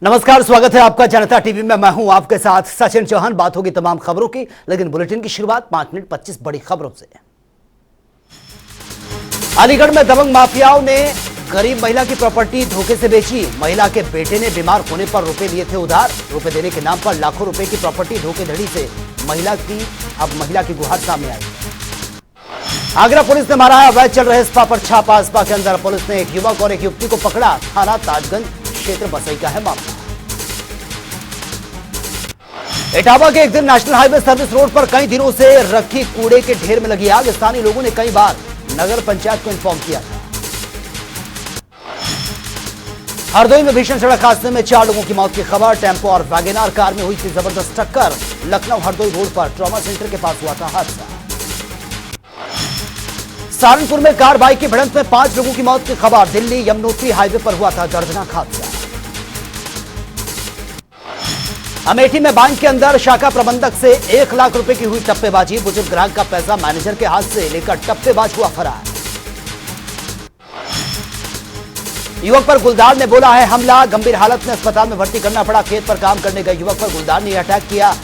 नमस्कार, स्वागत है आपका जनता टीवी में। मैं हूं आपके साथ सचिन चौहान। बात होगी तमाम खबरों की, लेकिन बुलेटिन की शुरुआत 5 मिनट 25 बड़ी खबरों से। अलीगढ़ में दबंग माफियाओं ने गरीब महिला की प्रॉपर्टी धोखे से बेची। महिला के बेटे ने बीमार होने पर रुपए लिए थे उधार। रुपए देने के नाम पर लाखों रुपए की प्रॉपर्टी धोखेधड़ी से महिला की गुहार सामने आई। आगरा पुलिस ने मारा है अवैध चल रहे स्पा पर छापा। स्पा के अंदर पुलिस ने एक युवक और एक युवती को पकड़ा। थाना ताजगंज क्षेत्र बसई का है मामला। इटावा के एक दिन नेशनल हाईवे सर्विस रोड पर कई दिनों से रखी कूड़े के ढेर में लगी आग। स्थानीय लोगों ने कई बार नगर पंचायत को इन्फॉर्म किया था। हरदोई में भीषण सड़क हादसे में 4 लोगों की मौत की खबर। टेम्पो और वैगनआर कार में हुई थी जबरदस्त टक्कर। लखनऊ हरदोई रोड पर ट्रॉमा सेंटर के पास हुआ था हादसा। सहारनपुर में कार बाइक की भिड़ंत में 5 लोगों की मौत की खबर। दिल्ली यमुनोत्री हाईवे पर हुआ था दर्दनाक हादसा। अमेठी में बैंक के अंदर शाखा प्रबंधक से 1 लाख रुपए की हुई टप्पेबाजी। बुजुर्ग ग्राहक का पैसा मैनेजर के हाथ से लेकर टप्पेबाज हुआ फरार। युवक पर गुलदार ने बोला है हमला। गंभीर हालत में अस्पताल में भर्ती करना पड़ा। खेत पर काम करने गए युवक पर गुलदार ने अटैक किया।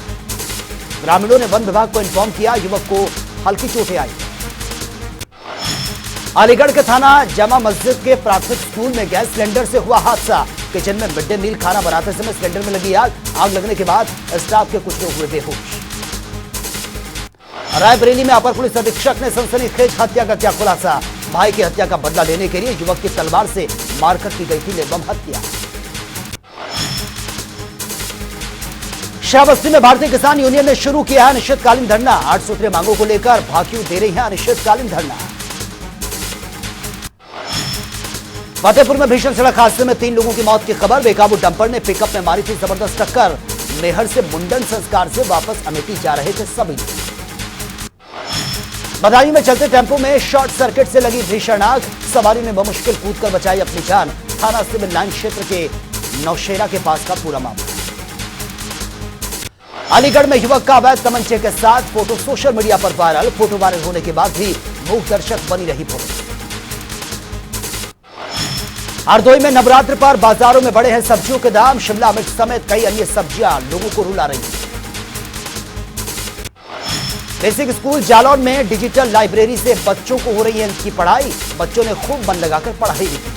ग्रामीणों ने वन विभाग को इन्फॉर्म किया। युवक को हल्की चोटें आई। अलीगढ़ के थाना जामा मस्जिद के प्राथमिक स्कूल में गैस सिलेंडर से हुआ हादसा। किचन में मिड डे मील खाना बनाते समय सिलेंडर में लगी आग। आग लगने के बाद स्टाफ के कुछ लोग हुए बेहोश। रायबरेली में अपर पुलिस अधीक्षक ने सनसनीखेज हत्या का किया खुलासा। भाई की हत्या का बदला लेने के लिए युवक की तलवार से मारकर की गई थी निर्मम हत्या। श्रावस्ती में भारतीय किसान यूनियन ने शुरू किया है अनिश्चितकालीन धरना। 8 सूत्रीय मांगों को लेकर भाकियू दे रही है अनिश्चितकालीन धरना। फतेहपुर में भीषण सड़क हादसे में 3 लोगों की मौत की खबर। बेकाबू डंपर ने पिकअप में मारी थी जबरदस्त टक्कर। मेहर से मुंडन संस्कार से वापस अमेठी जा रहे थे सभी। बदायूं में चलते टेम्पो में शॉर्ट सर्किट से लगी भीषण आग। सवारी ने बमुश्किल कूदकर बचाई अपनी जान। थाना सिविल लाइन क्षेत्र के नौशेरा के पास का पूरा मामला। अलीगढ़ में युवक का अवैध तमंचे के साथ फोटो सोशल मीडिया पर वायरल। फोटो वायरल होने के बाद भी मूक दर्शक बनी रही पुलिस। हरदोई में नवरात्र पर बाजारों में बढ़े हैं सब्जियों के दाम। शिमला मिर्च समेत कई अन्य सब्जियां लोगों को रुला रही हैं। बेसिक स्कूल जालौन में डिजिटल लाइब्रेरी से बच्चों को हो रही है इनकी पढ़ाई। बच्चों ने खूब मन लगाकर पढ़ाई भी की।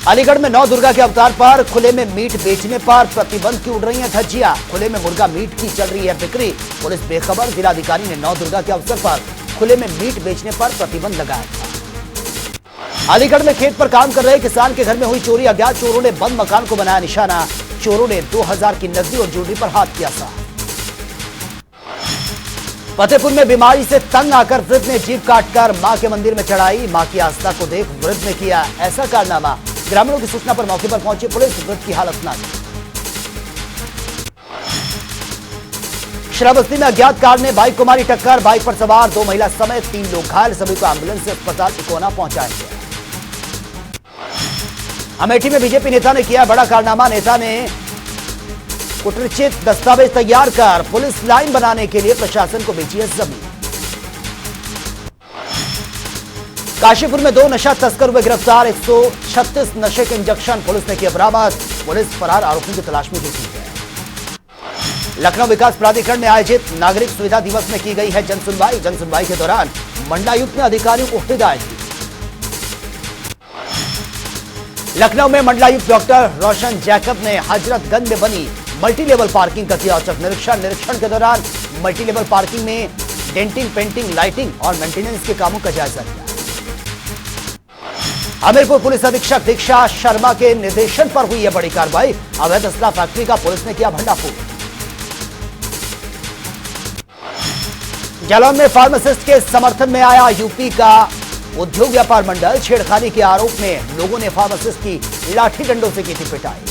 अलीगढ़ में 9 दुर्गा के अवतार पर खुले में मीट बेचने पर प्रतिबंध की उड़ रही है धज्जियां। खुले में मुर्गा मीट की चल रही है बिक्री। पुलिस बेखबर। जिलाधिकारी ने 9 दुर्गा के अवसर पर खुले में मीट बेचने पर प्रतिबंध लगाया था। अलीगढ़ में खेत पर काम कर रहे किसान के घर में हुई चोरी। अज्ञात चोरों ने बंद मकान को बनाया निशाना। चोरों ने 2000 की नकदी और ज्वेलरी पर हाथ किया साफ। फतेहपुर में बीमारी से तंग आकर वृद्ध ने जीभ काटकर मां के मंदिर में चढ़ाई। मां की आस्था को देख वृद्ध ने किया ऐसा कारनामा। ग्रामीणों की सूचना पर मौके पर पहुंची पुलिस। वृद्ध की हालत नाजुक। श्रावस्ती में अज्ञात कार ने बाइक को मारी टक्कर। बाइक पर सवार 2 महिला समेत 3 लोग घायल। सभी को एम्बुलेंस से अस्पताल इकोना पहुंचाया गया। अमेठी में बीजेपी नेता ने किया बड़ा कारनामा। नेता ने कुटरचित दस्तावेज तैयार कर पुलिस लाइन बनाने के लिए प्रशासन को बेची है जमीन। काशीपुर में 2 नशा तस्कर हुए गिरफ्तार। 136 नशे के इंजेक्शन पुलिस ने किया बरामद। पुलिस फरार आरोपियों की तलाश में जुटी है। लखनऊ विकास प्राधिकरण में आयोजित नागरिक सुविधा दिवस में की गई है जनसुनवाई। जनसुनवाई के दौरान मंडलायुक्त ने अधिकारियों को हिदायत दी। लखनऊ में मंडलायुक्त डॉक्टर रोशन जैकब ने हजरतगंज में बनी मल्टी लेवल पार्किंग का किया औचक निरीक्षण। निरीक्षण के दौरान मल्टी लेवल पार्किंग में डेंटिंग, पेंटिंग, लाइटिंग और मेंटेनेंस के कामों का जायजा लिया। हमीरपुर पुलिस अधीक्षक दीक्षा शर्मा के निर्देशन पर हुई है बड़ी कार्रवाई। अवैध असला फैक्ट्री का पुलिस ने किया भंडाफोड़। जालौन में फार्मासिस्ट के समर्थन में आया यूपी का उद्योग व्यापार मंडल। छेड़खानी के आरोप में लोगों ने फार्मासिस्ट की लाठी डंडों से की थी पिटाई।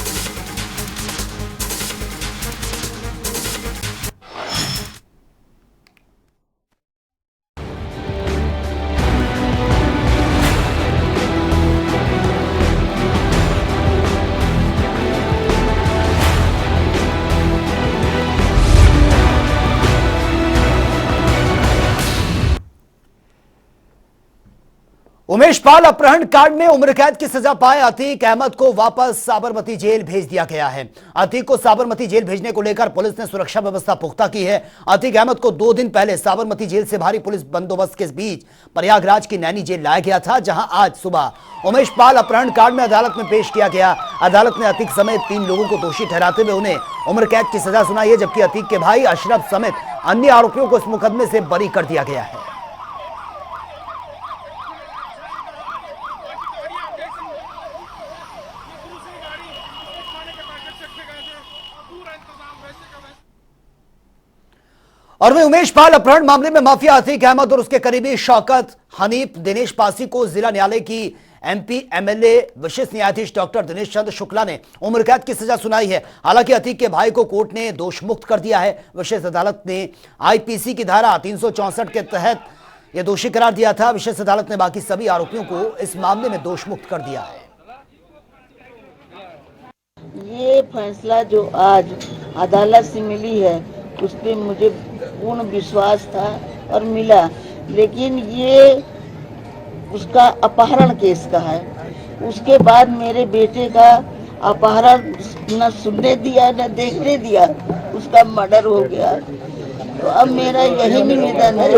उमेश पाल अपहरण कांड में उम्र कैद की सजा पाए अतीक अहमद को वापस साबरमती जेल भेज दिया गया है। अतीक को साबरमती जेल भेजने को लेकर पुलिस ने सुरक्षा व्यवस्था पुख्ता की है। अतीक अहमद को 2 दिन पहले साबरमती जेल से भारी पुलिस बंदोबस्त के बीच प्रयागराज की नैनी जेल लाया गया था, जहां आज सुबह उमेश पाल अपहरण कांड में अदालत में पेश किया गया। अदालत ने अतीक समेत 3 लोगों को दोषी ठहराते हुए उन्हें उम्र कैद की सजा सुनाई है, जबकि अतीक के भाई अशरफ समेत अन्य आरोपियों को इस मुकदमे से बरी कर दिया गया है। और वहीं उमेश पाल अपहरण मामले में माफिया अतीक अहमद और उसके करीबी शौकत हनीफ दिनेश पासी को जिला न्यायालय की एमपी एमएलए विशेष न्यायाधीश डॉक्टर दिनेश चंद्र शुक्ला ने उम्र कैद की सजा सुनाई है। हालांकि अतीक के भाई को कोर्ट ने दोष मुक्त कर दिया है। विशेष अदालत ने आईपीसी की धारा 364 के तहत यह दोषी करार दिया था। विशेष अदालत ने बाकी सभी आरोपियों को इस मामले में दोष मुक्त कर दिया है। ये फैसला जो आज अदालत से मिली है उस पर मुझे पूर्ण विश्वास था और मिला, लेकिन ये उसका अपहरण केस का है। उसके बाद मेरे बेटे का अपहरण न सुनने दिया न देखने दिया, उसका मर्डर हो गया। तो अब मेरा यही निवेदन है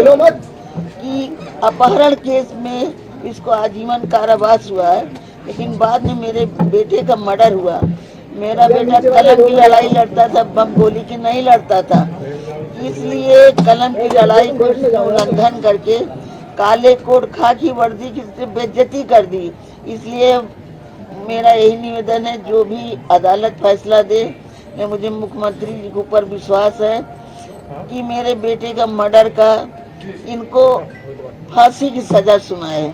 कि अपहरण केस में इसको आजीवन कारावास हुआ है, लेकिन बाद में मेरे बेटे का मर्डर हुआ। मेरा बेटा कलम की लड़ाई लड़ता था, बम गोली की नहीं लड़ता था, इसलिए कलम की लड़ाई को उल्लंघन करके काले कोट खाकी वर्दी की बेइज्जती कर दी। इसलिए मेरा यही निवेदन है, जो भी अदालत फैसला दे, मुझे मुख्यमंत्री जी के ऊपर विश्वास है कि मेरे बेटे का मर्डर का इनको फांसी की सजा सुनाए।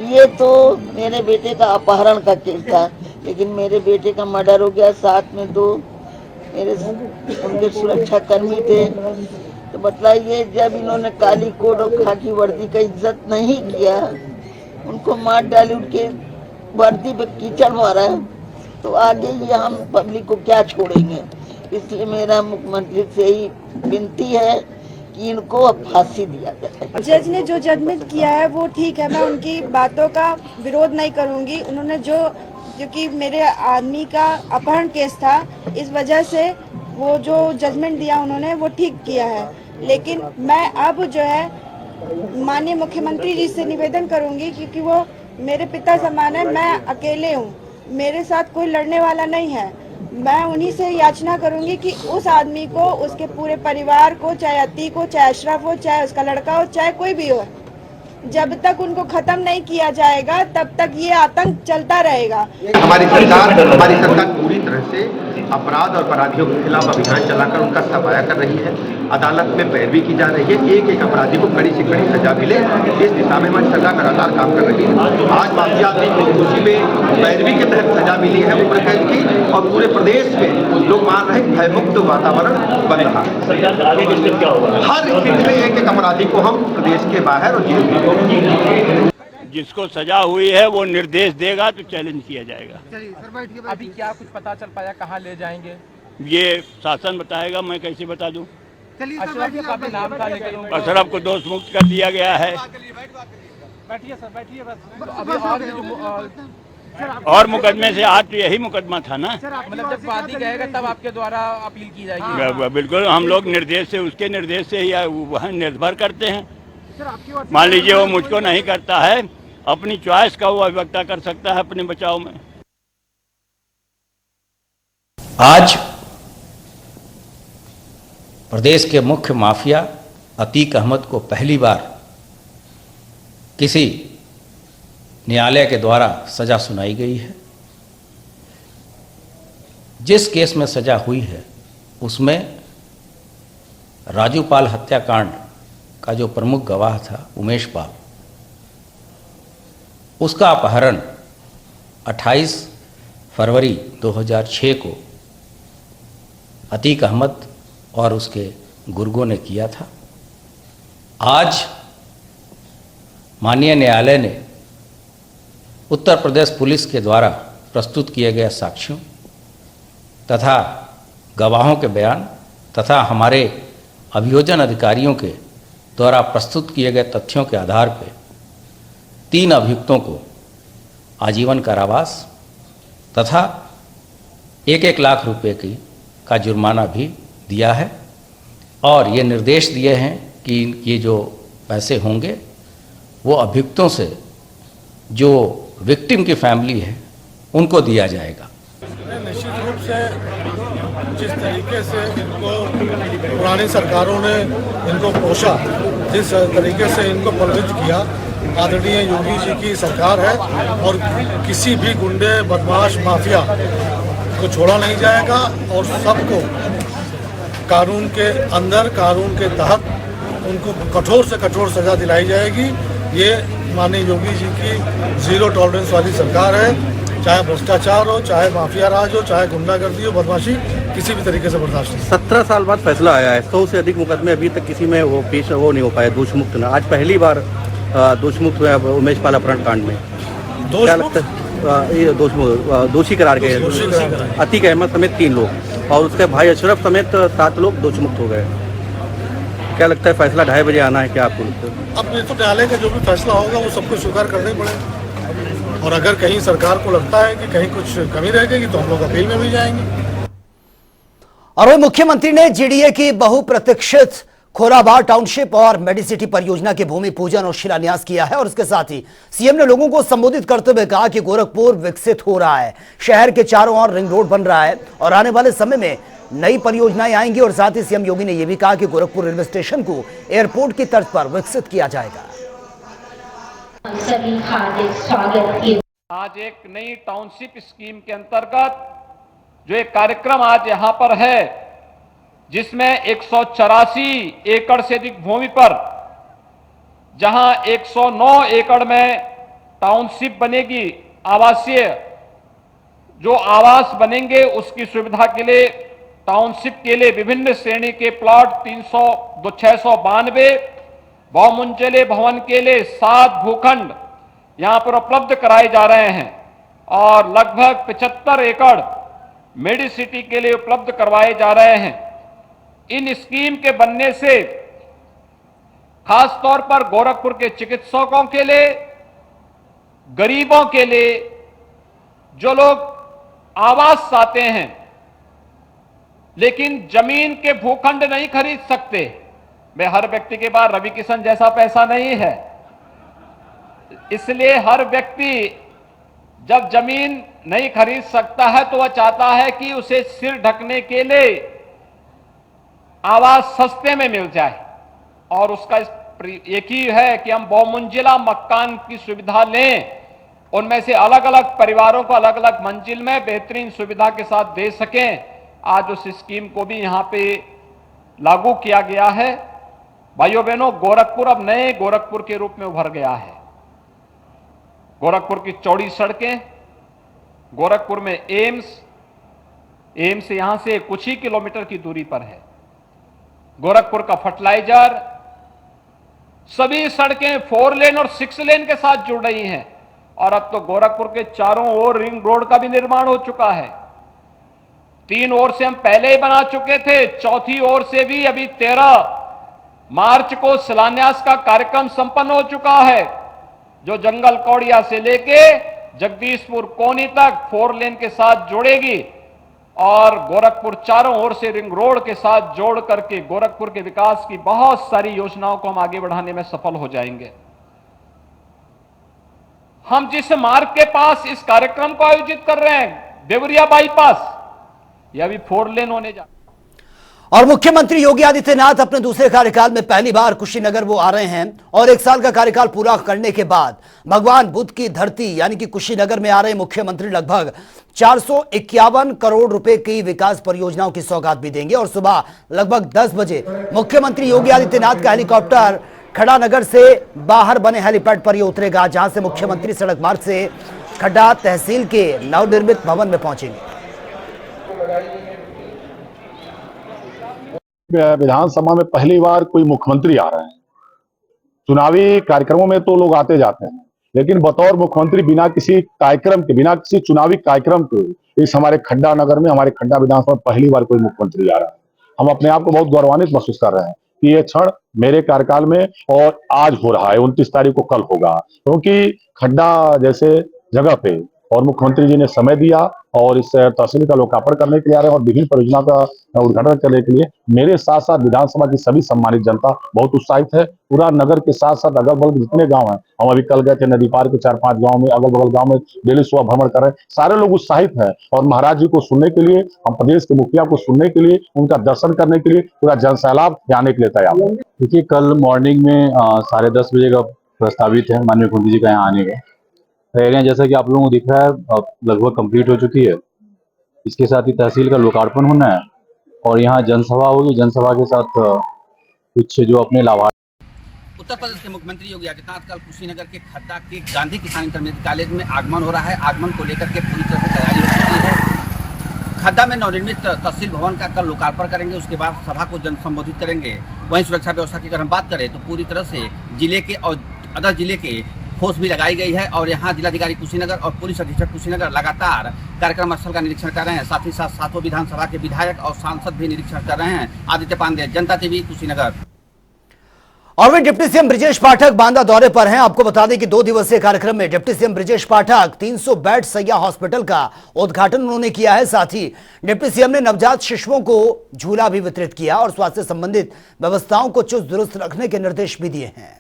ये तो मेरे बेटे का अपहरण का केस था, लेकिन मेरे बेटे का मर्डर हो गया, साथ में 2 मेरे उनके सुरक्षा कर्मी थे। तो बताइए, जब इन्होंने काली कोट और खाकी वर्दी का इज्जत नहीं किया, उनको मार डाली, उनके वर्दी पे कीचड़ मारा, तो आगे ये हम पब्लिक को क्या छोड़ेंगे। इसलिए मेरा मुख्यमंत्री से ही विनती है कि इनको अब फांसी दिया जाए। जज ने जो जजमेंट किया है वो ठीक है, मैं उनकी बातों का विरोध नहीं करूंगी। उन्होंने क्योंकि मेरे आदमी का अपहरण केस था, इस वजह से वो जो जजमेंट दिया उन्होंने वो ठीक किया है। लेकिन मैं अब जो है माननीय मुख्यमंत्री जी से निवेदन करूंगी, क्योंकि वो मेरे पिता समान है, मैं अकेले हूँ, मेरे साथ कोई लड़ने वाला नहीं है। मैं उन्हीं से याचना करूंगी कि उस आदमी को, उसके पूरे परिवार को, चाहे अतीक हो, चाहे अशरफ हो, चाहे उसका लड़का हो, चाहे कोई भी हो, जब तक उनको खत्म नहीं किया जाएगा तब तक ये आतंक चलता रहेगा। हमारी सरकार पूरी तरह से अपराध और अपराधियों के खिलाफ अभियान चलाकर उनका सफाया कर रही है। अदालत में पैरवी की जा रही है, एक एक अपराधी को कड़ी से कड़ी सजा मिले, इस दिशा में हमारी सरकार लगातार काम कर रही है। आज माफिया की खुशी में पैरवी के तहत सजा मिली है उम्र कैद की, और पूरे प्रदेश में लोग मान रहे हैं भयमुक्त वातावरण बन रहा है। हर स्थिति में एक एक अपराधी को हम प्रदेश के बाहर और जेल में, जिसको सजा हुई है वो निर्देश देगा तो चैलेंज किया जाएगा। अभी क्या कुछ पता चल पाया, कहाँ ले जाएंगे? ये शासन बताएगा, मैं कैसे बता दूं। अशरफ का भी नाम था, लेकिन अशरफ को दोष मुक्त कर दिया गया है। बैठिए सर, बैठिए बस। तो अभी और मुकदमे से आज तो यही मुकदमा था ना, मतलब जब वादी कहेगा तब आपके द्वारा अपील की जाएगी। बिल्कुल, हम लोग निर्देश से, उसके निर्देश से ही वह निर्भर करते हैं। मान लीजिए वो मुझको नहीं करता है, अपनी चॉइस का वो अभिव्यक्ता कर सकता है अपने बचाव में। आज प्रदेश के मुख्य माफिया अतीक अहमद को पहली बार किसी न्यायालय के द्वारा सजा सुनाई गई है। जिस केस में सजा हुई है उसमें राजू पाल हत्याकांड का जो प्रमुख गवाह था उमेश पाल, उसका अपहरण 28 फरवरी 2006 को अतीक अहमद और उसके गुर्गों ने किया था। आज माननीय न्यायालय ने उत्तर प्रदेश पुलिस के द्वारा प्रस्तुत किए गए साक्ष्यों तथा गवाहों के बयान तथा हमारे अभियोजन अधिकारियों के द्वारा प्रस्तुत किए गए तथ्यों के आधार पर 3 अभियुक्तों को आजीवन कारावास तथा 1-1 लाख रुपए का जुर्माना भी दिया है और ये निर्देश दिए हैं कि ये जो पैसे होंगे वो अभियुक्तों से जो विक्टिम की फैमिली है उनको दिया जाएगा। निश्चित रूप से जिस तरीके से इनको पुरानी सरकारों ने इनको पोषा, जिस तरीके से इनको प्रवृत्त किया, आदरणीय योगी जी की सरकार है और किसी भी गुंडे बदमाश माफिया को छोड़ा नहीं जाएगा और सबको कानून के अंदर, कानून के तहत उनको कठोर से कठोर सजा दिलाई जाएगी। ये माननीय योगी जी की जीरो टॉलरेंस वाली सरकार है। चाहे भ्रष्टाचार हो, चाहे माफिया राज हो, चाहे गुंडागर्दी हो, बदमाशी किसी भी तरीके से बर्दाश्त नहीं। 17 साल बाद फैसला आया है। 100 से अधिक मुकदमे अभी तक किसी में वो पेश वो नहीं हो पाया, दोषमुक्त ना। आज पहली बार दोषमुक्त हुआ उमेश पाल अपहरण कांड में। क्या लगता है? ये दोषी करार गए। अतीक अहमद समेत 3 लोग और उसके भाई अशरफ समेत 7 लोग दोषमुक्त हो गए। क्या लगता है फैसला 2:30 बजे आना है? क्या आपको लगता है? अब ये तो न्यायालय का जो भी फैसला होगा वो सबको स्वीकार करना ही पड़ेगा और अगर कहीं सरकार को लगता है कि कहीं कुछ कमी रह गई तो हम लोग अपील में भी जाएंगे। और वही मुख्यमंत्री ने जीडीए की बहुप्रतीक्षित खोराबार टाउनशिप और मेडिसिटी परियोजना के भूमि पूजन और शिलान्यास किया है और इसके साथ ही सीएम ने लोगों को संबोधित करते हुए कहा कि गोरखपुर विकसित हो रहा है, शहर के चारों ओर रिंग रोड बन रहा है और आने वाले समय में नई परियोजनाएं आएंगी। और साथ ही सीएम योगी ने यह भी कहा कि गोरखपुर रेलवे स्टेशन को एयरपोर्ट की तर्ज पर विकसित किया जाएगा। सभी हार्दिक स्वागत। आज एक नई टाउनशिप स्कीम के अंतर्गत जो एक कार्यक्रम आज यहां पर है, जिसमें 184 एकड़ से अधिक भूमि पर, जहां 109 एकड़ में टाउनशिप बनेगी, आवासीय जो आवास बनेंगे उसकी सुविधा के लिए टाउनशिप के लिए विभिन्न श्रेणी के प्लॉट 692 बहुमंजिले भवन के लिए 7 भूखंड यहां पर उपलब्ध कराए जा रहे हैं और लगभग 75 एकड़ मेडिसिटी के लिए उपलब्ध करवाए जा रहे हैं। इन स्कीम के बनने से खास तौर पर गोरखपुर के चिकित्सकों के लिए, गरीबों के लिए, जो लोग आवास चाहते हैं लेकिन जमीन के भूखंड नहीं खरीद सकते, मैं हर व्यक्ति के पास रवि किशन जैसा पैसा नहीं है, इसलिए हर व्यक्ति जब जमीन नहीं खरीद सकता है तो वह चाहता है कि उसे सिर ढकने के लिए आवास सस्ते में मिल जाए और उसका एक ही है कि हम बहुमंजिला मकान की सुविधा लें, उनमें से अलग अलग परिवारों को अलग अलग मंजिल में बेहतरीन सुविधा के साथ दे सकें। आज उस स्कीम को भी यहां पे लागू किया गया है। भाइयों बहनों, गोरखपुर अब नए गोरखपुर के रूप में उभर गया है। गोरखपुर की चौड़ी सड़कें, गोरखपुर में एम्स यहां से कुछ ही किलोमीटर की दूरी पर है। गोरखपुर का फर्टिलाइजर, सभी सड़कें 4 लेन और 6 लेन के साथ जुड़ रही हैं और अब तो गोरखपुर के चारों ओर रिंग रोड का भी निर्माण हो चुका है। 3 ओर से हम पहले ही बना चुके थे, चौथी ओर से भी अभी 13 मार्च को शिलान्यास का कार्यक्रम संपन्न हो चुका है, जो जंगल कौड़िया से लेके जगदीशपुर कोनी तक 4 लेन के साथ जोड़ेगी और गोरखपुर चारों ओर से रिंग रोड के साथ जोड़ करके गोरखपुर के विकास की बहुत सारी योजनाओं को हम आगे बढ़ाने में सफल हो जाएंगे। हम जिस मार्ग के पास इस कार्यक्रम को आयोजित कर रहे हैं, देवरिया बाईपास, यह भी 4 लेन होने जा। और मुख्यमंत्री योगी आदित्यनाथ अपने दूसरे कार्यकाल में पहली बार कुशीनगर वो आ रहे हैं और 1 साल का कार्यकाल पूरा करने के बाद भगवान बुद्ध की धरती यानी कि कुशीनगर में आ रहे मुख्यमंत्री लगभग 451 करोड़ रुपए की विकास परियोजनाओं की सौगात भी देंगे। और सुबह लगभग 10 बजे मुख्यमंत्री योगी आदित्यनाथ का हेलीकॉप्टर खड़ानगर से बाहर बने हेलीपैड पर ये उतरेगा, जहां से मुख्यमंत्री सड़क मार्ग से खड्डा तहसील के नवनिर्मित भवन में पहुंचेंगे। विधानसभा में पहली बार कोई मुख्यमंत्री आ रहे हैं। चुनावी कार्यक्रमों में तो लोग आते जाते हैं, लेकिन बतौर मुख्यमंत्री बिना किसी कार्यक्रम के, बिना किसी चुनावी कार्यक्रम के इस हमारे खड्डा नगर में, हमारे खड्डा विधानसभा पहली बार कोई मुख्यमंत्री आ रहा है। हम अपने आप को बहुत गौरवान्वित महसूस कर रहे हैं कि ये क्षण मेरे कार्यकाल में और आज हो रहा है, 29 तारीख को कल होगा, क्योंकि खड्डा जैसे जगह पे और मुख्यमंत्री जी ने समय दिया और इस तहसील का लोकार्पण करने के लिए आ रहे हैं और विभिन्न परियोजना का उद्घाटन करने के लिए मेरे साथ साथ विधानसभा की सभी सम्मानित जनता बहुत उत्साहित है। पूरा नगर के साथ साथ अगल बगल जितने गांव हैं, हम अभी कल गए थे नदी पार के 4-5 गांव में, अगल बगल गांव में डेली सुबह भ्रमण कर रहे हैं, सारे लोग उत्साहित हैं और महाराज जी को सुनने के लिए, हम प्रदेश के मुखिया को सुनने के लिए, उनका दर्शन करने के लिए पूरा जनसैलाब आने के लिए तैयार है। देखिए कल मॉर्निंग में 10:30 बजे का प्रस्तावित है माननीय मुख्यमंत्री जी का यहाँ आने का। तैयारियां जैसा कि आप लोगों को दिख रहा है अब लगभग कंप्लीट हो चुकी है। इसके साथ ही तहसील का लोकार्पण होना है और यहाँ जनसभा होगी। जनसभा के साथ कुछ जो अपने लाभार्थी। उत्तर प्रदेश के मुख्यमंत्री योगी आदित्यनाथ कल कुशीनगर के खड्डा के गांधी किसान इंटरमीडिएट कॉलेज में आगमन हो रहा है। आगमन को लेकर के पूरी तरह से तैयारी हो चुकी है। खड्डा में नवनिर्मित तहसील भवन का कल लोकार्पण करेंगे, उसके बाद सभा को जन संबोधित करेंगे। वहीं सुरक्षा व्यवस्था की अगर हम बात करें तो पूरी तरह से जिले के और अदर जिले के फोर्स भी लगाई गई है और यहाँ जिलाधिकारी कुशीनगर और पुलिस अधीक्षक कुशीनगर लगातार कार्यक्रम स्थल का निरीक्षण कर रहे हैं। साथ ही साथ सातों विधानसभा के विधायक और सांसद भी निरीक्षण कर रहे हैं। आदित्य पांडे, जनता टीवी, कुशीनगर। और वे डिप्टी सीएम ब्रजेश पाठक बांदा दौरे पर हैं। आपको बता दें कि 2 दिवसीय कार्यक्रम में deputy CM Brajesh Pathak 300 bed सैया हॉस्पिटल का उद्घाटन उन्होंने किया है। साथ ही डिप्टी सीएम ने नवजात शिशुओं को झूला भी वितरित किया और स्वास्थ्य संबंधित व्यवस्थाओं को चुस्त दुरुस्त रखने के निर्देश भी दिए हैं।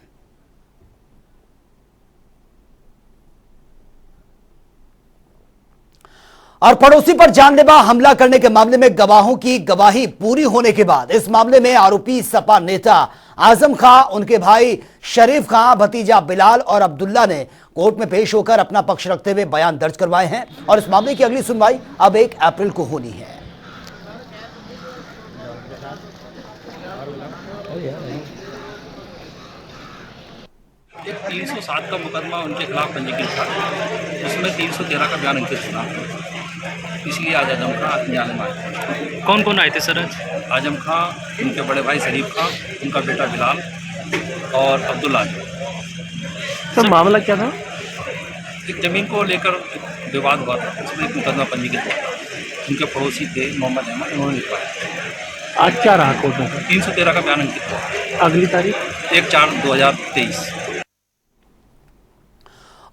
और पड़ोसी पर जानलेवा हमला करने के मामले में गवाहों की गवाही पूरी होने के बाद इस मामले में आरोपी सपा नेता आजम खां, उनके भाई शरीफ खां, भतीजा बिलाल और अब्दुल्ला ने कोर्ट में पेश होकर अपना पक्ष रखते हुए बयान दर्ज करवाए हैं और इस मामले की अगली सुनवाई अब 1 अप्रैल को होनी है। 307 का मुकदमा उनके खिलाफ पंजीकृत था, उसमें 313 का बयान अंकित हुआ। इसलिए आज आजम खां न्यायालय में आए। कौन कौन आए थे सर? आजम खां, उनके बड़े भाई शरीफ खां, उनका बेटा बिलाल और अब्दुल्ला। सर मामला क्या था? एक जमीन को लेकर विवाद हुआ था, उसमें एक मुकदमा पंजीकृत हुआ था। उनके पड़ोसी थे मोहम्मद अहमद, उन्होंने लिखवाया। आज क्या रहा कोर्ट में? 313 का बयान अंकित हुआ। अगली तारीख 1/4/2023।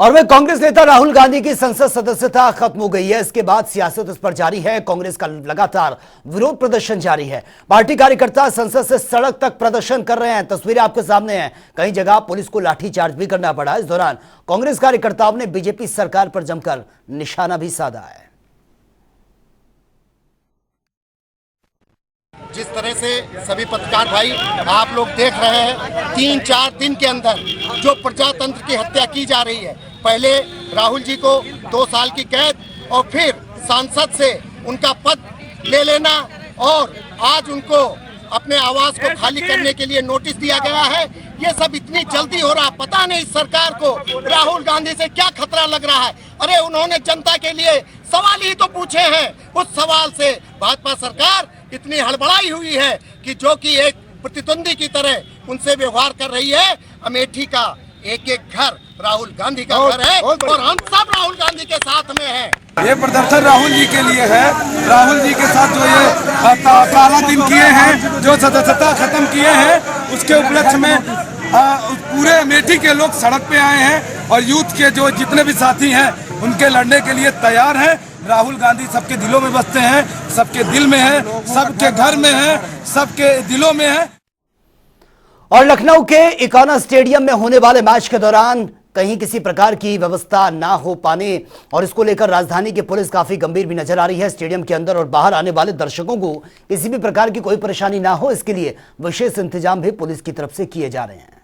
और वे कांग्रेस नेता राहुल गांधी की संसद सदस्यता खत्म हो गई है। इसके बाद सियासत उस पर जारी है। कांग्रेस का लगातार विरोध प्रदर्शन जारी है। पार्टी कार्यकर्ता संसद से सड़क तक प्रदर्शन कर रहे हैं। तस्वीरें आपके सामने हैं। कई जगह पुलिस को लाठीचार्ज भी करना पड़ा। इस दौरान कांग्रेस कार्यकर्ताओं ने बीजेपी सरकार पर जमकर निशाना भी साधा है। जिस तरह से सभी पत्रकार भाई आप लोग देख रहे हैं, 3-4 दिन के अंदर जो प्रजातंत्र की हत्या की जा रही है। पहले राहुल जी को 2 साल की कैद और फिर सांसद से उनका पद ले लेना और आज उनको अपने आवास को खाली करने के लिए नोटिस दिया गया है। ये सब इतनी जल्दी हो रहा, पता नहीं सरकार को राहुल गांधी से क्या खतरा लग रहा है। अरे उन्होंने जनता के लिए सवाल ही तो पूछे हैं। उस सवाल से भाजपा सरकार इतनी हड़बड़ाई हुई है कि जो कि एक प्रतिद्वंदी की तरह उनसे व्यवहार कर रही है। अमेठी का एक घर राहुल गांधी का घर है और हम सब राहुल गांधी के साथ में हैं। ये प्रदर्शन राहुल जी के लिए है। राहुल जी के साथ जो ये काला दिन किए हैं, जो सदस्यता खत्म किए हैं, उसके उपलक्ष्य में पूरे अमेठी के लोग सड़क पे आए हैं और यूथ के जो जितने भी साथी हैं उनके लड़ने के लिए तैयार हैं। राहुल गांधी सबके दिलों में बसते हैं, सबके दिल में है, सबके घर में है, सबके दिलों में है। और लखनऊ के इकोना स्टेडियम में होने वाले मैच के दौरान कहीं किसी प्रकार की व्यवस्था ना हो पाने और इसको लेकर राजधानी की पुलिस काफी गंभीर भी नजर आ रही है। स्टेडियम के अंदर और बाहर आने वाले दर्शकों को किसी भी प्रकार की कोई परेशानी ना हो, इसके लिए विशेष इंतजाम भी पुलिस की तरफ से किए जा रहे हैं।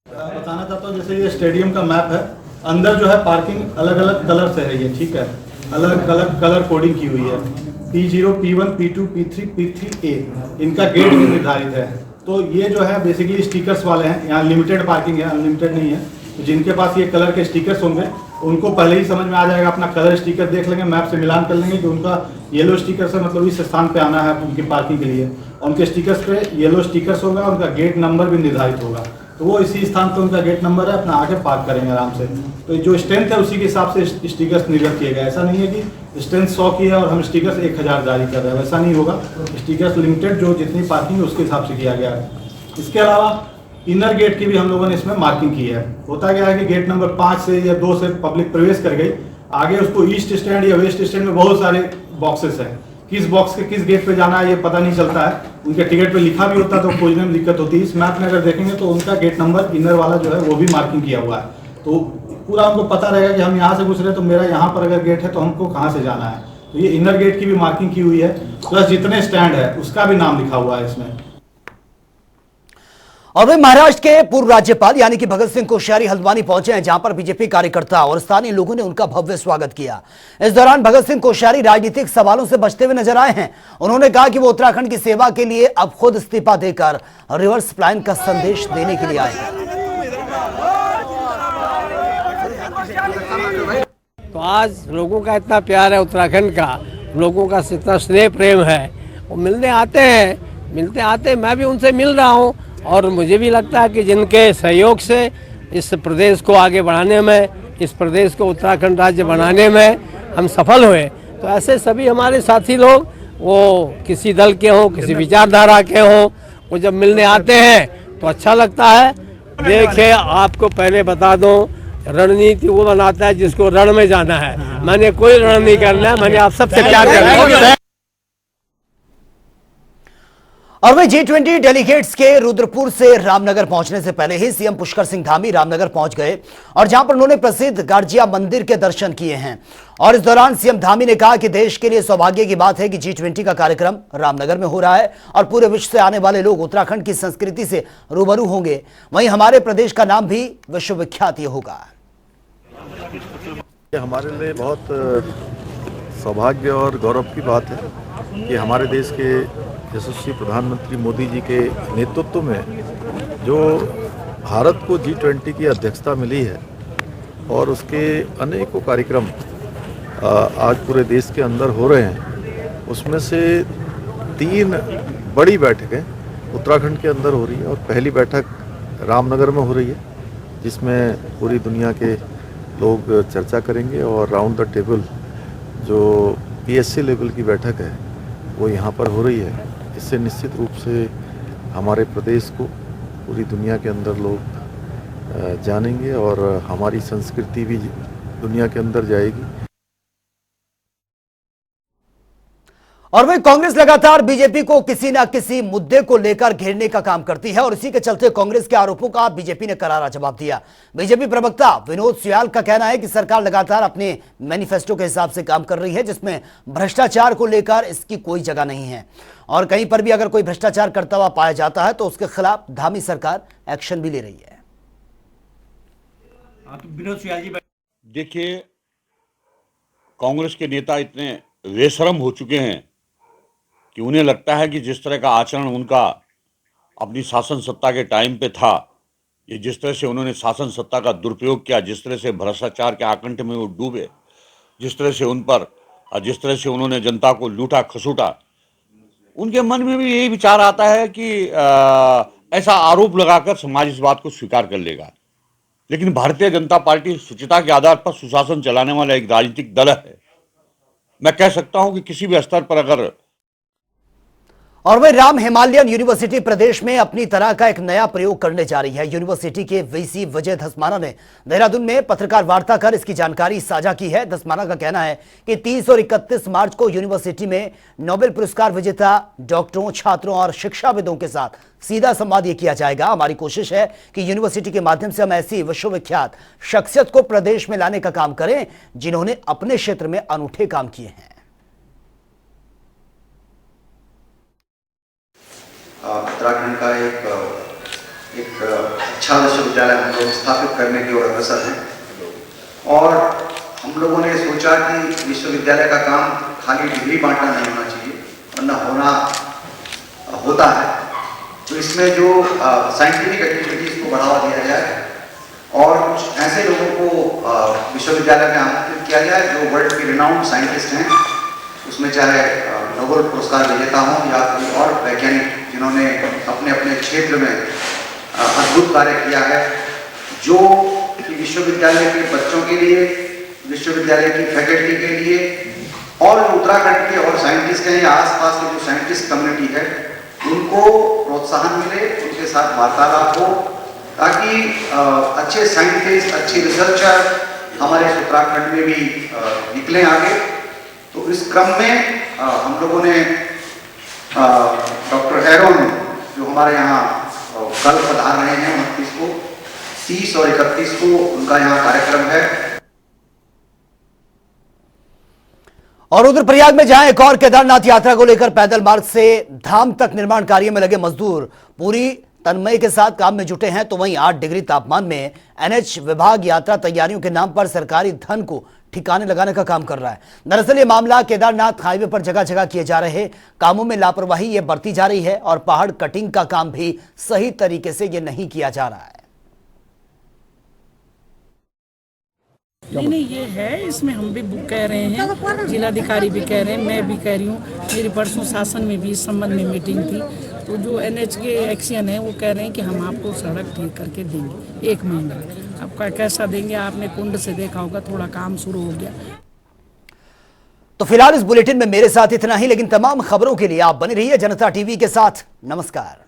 बताना चाहता हूँ, जैसे ये स्टेडियम का मैप है, अंदर जो है पार्किंग अलग अलग कलर से है। ये ठीक है, अलग अलग कलर कोडिंग की हुई है। P0, P1, P2, P3, P3A इनका गेट भी निर्धारित है। तो ये जो है बेसिकली स्टिकर्स वाले हैं। यहाँ लिमिटेड पार्किंग है, अनलिमिटेड नहीं है। तो जिनके पास ये कलर के स्टिकर्स होंगे उनको पहले ही समझ में आ जाएगा। अपना कलर स्टिकर देख लेंगे, मैप से मिलान कर लेंगे कि उनका येलो स्टिकर से मतलब इस स्थान पे आना है उनकी पार्किंग के लिए। उनके स्टिकर्स पे येलो स्टिकर्स होगा, उनका गेट नंबर भी निर्धारित होगा। तो वो इसी स्थान पर उनका गेट नंबर है, अपना आके पार्क करेंगे आराम से। तो जो स्ट्रेंथ है उसी के हिसाब से स्टिकर्स निर्गत किए गए। ऐसा नहीं है कि स्ट्रेंथ 100 की है और हम स्टिकर्स 1000 जारी कर रहे हैं, वैसा नहीं होगा। स्टिकर्स लिमिटेड जो जितनी पार्किंग है उसके हिसाब से किया गया है। इसके अलावा इनर गेट की भी हम लोगों ने इसमें मार्किंग की है। होता क्या है कि गेट नंबर 5 से या 2 से पब्लिक प्रवेश कर गई, आगे उसको ईस्ट स्टैंड या वेस्ट स्टैंड में बहुत सारे बॉक्सेस हैं, किस बॉक्स के किस गेट पे जाना है ये पता नहीं चलता है। उनके टिकट पे लिखा भी होता है तो खोजने में दिक्कत होती है। इस मैप में अगर देखेंगे तो उनका गेट नंबर इनर वाला जो है वो भी मार्किंग किया हुआ है, तो पूरा उनको पता रहेगा कि हम यहाँ से घुस रहे हैं तो मेरा यहाँ पर अगर गेट है तो हमको कहाँ से जाना है। तो ये इनर गेट की भी मार्किंग की हुई है, प्लस जितने स्टैंड है उसका भी नाम लिखा हुआ है इसमें। और वे महाराष्ट्र के पूर्व राज्यपाल यानी कि भगत सिंह कोश्यारी हल्द्वानी पहुंचे हैं, जहां पर बीजेपी कार्यकर्ता और स्थानीय लोगों ने उनका भव्य स्वागत किया। इस दौरान भगत सिंह कोश्यारी राजनीतिक सवालों से बचते हुए नजर आए हैं। उन्होंने कहा कि वो उत्तराखंड की सेवा के लिए अब खुद इस्तीफा देकर रिवर्स प्लान का संदेश देने के लिए आए हैं। तो आज लोगों का इतना प्यार है, उत्तराखंड का लोगों का इतना स्नेह प्रेम है, वो मिलने आते हैं, मैं भी उनसे मिल रहा हूँ। और मुझे भी लगता है कि जिनके सहयोग से इस प्रदेश को आगे बढ़ाने में, इस प्रदेश को उत्तराखंड राज्य बनाने में हम सफल हुए। तो ऐसे सभी हमारे साथी लोग, वो किसी दल के हों, किसी विचारधारा के हों, वो जब मिलने आते हैं तो अच्छा लगता है। देखिए, आपको पहले बता दूं, रणनीति वो बनाता है जिसको रण में जाना है। मैंने कोई रण नहीं करना है, मैंने आप सबसे प्यार करना है। और वे G20 डेलीगेट्स के रुद्रपुर से रामनगर पहुंचने से पहले ही सीएम पुष्कर सिंह धामी रामनगर पहुंच गए और जहां पर उन्होंने प्रसिद्ध गार्जिया मंदिर के दर्शन किए हैं। और इस दौरान सीएम धामी ने कहा कि देश के लिए सौभाग्य की बात है कि G20 का कार्यक्रम रामनगर में हो रहा है और पूरे विश्व से आने वाले लोग उत्तराखंड की संस्कृति से रूबरू होंगे। वहीं हमारे प्रदेश का नाम भी विश्वविख्यात होगा। हमारे लिए बहुत सौभाग्य और गौरव की बात है कि हमारे देश के यशस्वी प्रधानमंत्री मोदी जी के नेतृत्व में जो भारत को G20 की अध्यक्षता मिली है और उसके अनेकों कार्यक्रम आज पूरे देश के अंदर हो रहे हैं, उसमें से 3 बड़ी बैठकें उत्तराखंड के अंदर हो रही है और पहली बैठक रामनगर में हो रही है, जिसमें पूरी दुनिया के लोग चर्चा करेंगे और राउंड द टेबल जो PSC लेवल की बैठक है वो यहाँ पर हो रही है। इससे निश्चित रूप से हमारे प्रदेश को पूरी दुनिया के अंदर लोग जानेंगे और हमारी संस्कृति भी दुनिया के अंदर जाएगी। और वहीं कांग्रेस लगातार बीजेपी को किसी न किसी मुद्दे को लेकर घेरने का काम करती है और इसी के चलते कांग्रेस के आरोपों का बीजेपी ने करारा जवाब दिया। बीजेपी प्रवक्ता विनोद सुयाल का कहना है कि सरकार लगातार अपने मैनिफेस्टो के हिसाब से काम कर रही है, जिसमें भ्रष्टाचार को लेकर इसकी कोई जगह नहीं है और कहीं पर भी अगर कोई भ्रष्टाचार करता हुआ पाया जाता है तो उसके खिलाफ धामी सरकार एक्शन भी ले रही है। विनोद सुयाल जी, देखिए, कांग्रेस के नेता इतने बेशरम हो चुके हैं कि उन्हें लगता है कि जिस तरह का आचरण उनका अपनी शासन सत्ता के टाइम पे था, ये जिस तरह से उन्होंने शासन सत्ता का दुरुपयोग किया, जिस तरह से भ्रष्टाचार के आकंठ में वो डूबे, जिस तरह से उन पर जिस तरह से उन्होंने जनता को लूटा खसूटा, उनके मन में भी यही विचार आता है कि ऐसा आरोप लगाकर समाज इस बात को स्वीकार कर लेगा। लेकिन भारतीय जनता पार्टी शुचिता के आधार पर सुशासन चलाने वाला एक राजनीतिक दल है। मैं कह सकता हूं कि किसी भी स्तर पर अगर और वह राम हिमालयन यूनिवर्सिटी प्रदेश में अपनी तरह का एक नया प्रयोग करने जा रही है। यूनिवर्सिटी के वीसी विजय धस्माना ने देहरादून में पत्रकार वार्ता कर इसकी जानकारी साझा की है। धस्माना का कहना है कि 30 और 31 मार्च को यूनिवर्सिटी में नोबेल पुरस्कार विजेता डॉक्टरों, छात्रों और शिक्षाविदों के साथ सीधा संवाद ये किया जाएगा। हमारी कोशिश है कि यूनिवर्सिटी के माध्यम से हम ऐसी विश्वविख्यात शख्सियत को प्रदेश में लाने का काम करें जिन्होंने अपने क्षेत्र में अनूठे काम किए हैं। उत्तराखंड का एक अच्छा विश्वविद्यालय हम लोग स्थापित करने की ओर अग्रसर हैं और हम लोगों ने सोचा कि विश्वविद्यालय का काम खाली डिग्री बांटना नहीं होना चाहिए, वरना होता है। तो इसमें जो साइंटिफिक एक्टिविटीज़ को बढ़ावा दिया जाए और कुछ ऐसे लोगों को विश्वविद्यालय में आमंत्रित किया जाए जो वर्ल्ड के रिनाउंड साइंटिस्ट हैं, उसमें चाहे नोबेल पुरस्कार विजेता हों या कोई और वैज्ञानिक जिन्होंने अपने अपने क्षेत्र में अद्भुत कार्य किया है, जो कि विश्वविद्यालय के बच्चों के लिए, विश्वविद्यालय की फैकल्टी के लिए और उत्तराखंड के और साइंटिस्ट हैं या आसपास की जो साइंटिस्ट कम्युनिटी है उनको प्रोत्साहन मिले, उनके साथ वार्तालाप हो, ताकि अच्छे साइंटिस्ट, अच्छे रिसर्चर हमारे उत्तराखंड में भी निकलें आगे। तो इस क्रम में हम लोगों ने डॉक्टर एरोन जो हमारे यहाँ कल पधार रहे हैं 29 को, 30 और 31 को उनका यहाँ कार्यक्रम है। और रुद्रप्रयाग में जहां एक और केदारनाथ यात्रा को लेकर पैदल मार्ग से धाम तक निर्माण कार्य में लगे मजदूर पूरी तन्मय के साथ काम में जुटे हैं, तो वहीं 8 डिग्री तापमान में एनएच विभाग यात्रा तैयारियों के नाम पर सरकारी धन को ठिकाने लगाने का काम कर रहा है। दरअसल ये मामला केदारनाथ हाईवे पर जगह जगह किए जा रहे कामों में लापरवाही ये बरती जा रही है और पहाड़ कटिंग का काम भी सही तरीके से ये नहीं किया जा रहा है। नहीं, ये है, इसमें हम भी कह रहे हैं, जिलाधिकारी भी कह रहे हैं, मैं भी कह रही हूँ। मेरी परसों शासन में भी इस संबंध में मीटिंग थी, तो जो एनएच के एक्शन है वो कह रहे हैं कि हम आपको सड़क ठीक करके देंगे 1 महीने में। अब कैसा देंगे, आपने कुंड से देखा होगा, थोड़ा काम शुरू हो गया। तो फिलहाल इस बुलेटिन में मेरे साथ इतना ही, लेकिन तमाम खबरों के लिए आप बने रहिए जनता टीवी के साथ। नमस्कार।